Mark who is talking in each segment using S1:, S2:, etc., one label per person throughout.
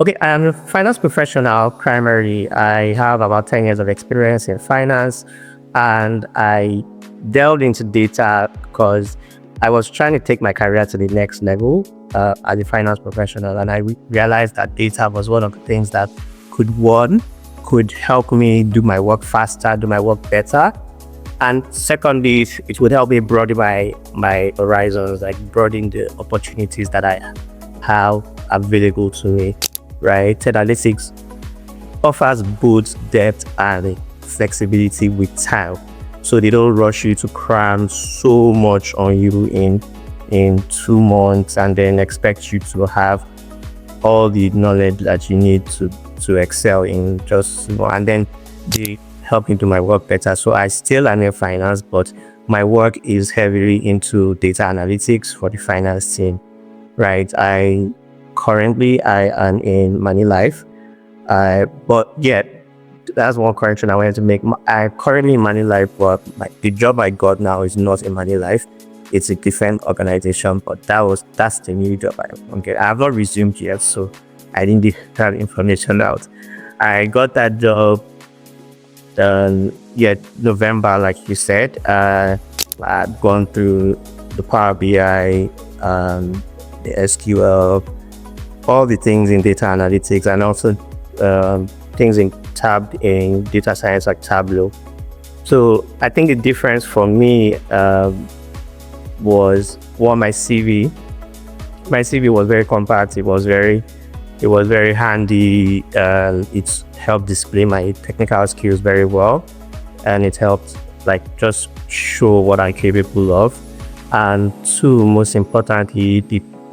S1: Okay, I'm a finance professional primarily. I have about 10 years of experience in finance, and I delved into data because I was trying to take my career to the next level as a finance professional. And I realized that data was one of the things that could help me do my work faster, do my work better. And secondly, it would help me broaden my horizons, like broaden the opportunities that I have available to me. Right, 10Alytics offers both depth and flexibility with time, so they don't rush you to cram so much on you in 2 months and then expect you to have all the knowledge that you need to excel in just and then they help me do my work better. So I still am in finance, but my work is heavily into data analytics for the finance team. Right, currently I am in Money Life, but yeah, that's one correction I wanted to make. I currently in Money Life, but the job I got now is not in Money Life. It's a different organization, but that's the new job I have not resumed yet, so I didn't get that information out. I got that job November, like you said. I've gone through the Power BI, the SQL, all the things in data analytics, and also things in data science like Tableau. So I think the difference for me was my CV. My CV was very compact. It was very handy. It helped display my technical skills very well, and it helped just show what I'm capable of. And two, most importantly,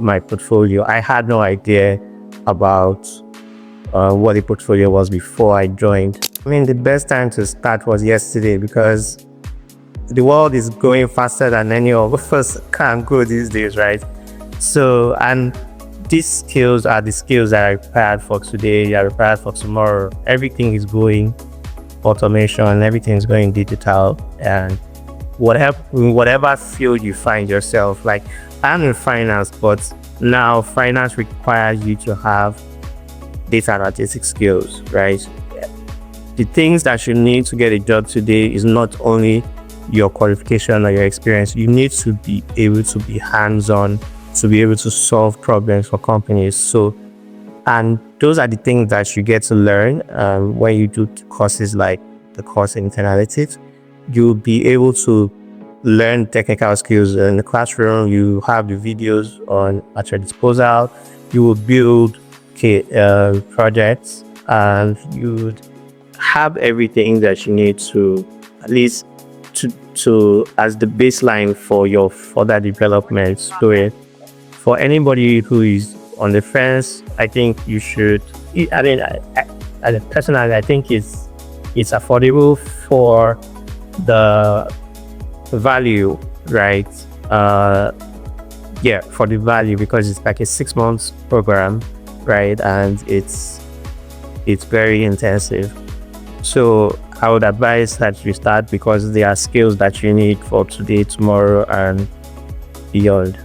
S1: my portfolio. I had no idea about what the portfolio was before I joined. I mean, the best time to start was yesterday because the world is going faster than any of us can go these days, right? So, and these skills are the skills that are required for today, are required for tomorrow. Everything is going automation, everything is going digital, and whatever field you find yourself, like I'm in finance, but now finance requires you to have data analytics skills, right? The things that you need to get a job today is not only your qualification or your experience. You need to be able to be hands-on, to be able to solve problems for companies. So, and those are the things that you get to learn when you do courses like the course in 10Alytics. You'll be able to learn technical skills in the classroom. You have the videos at your disposal. You will build projects, and you would have everything that you need to at least to as the baseline for your further development. So for anybody who is on the fence, I think you should. I mean, personally, I think it's affordable for the value, right? For the value, because it's like a 6 months program, right? And it's very intensive. So I would advise that you start because there are skills that you need for today, tomorrow, and beyond.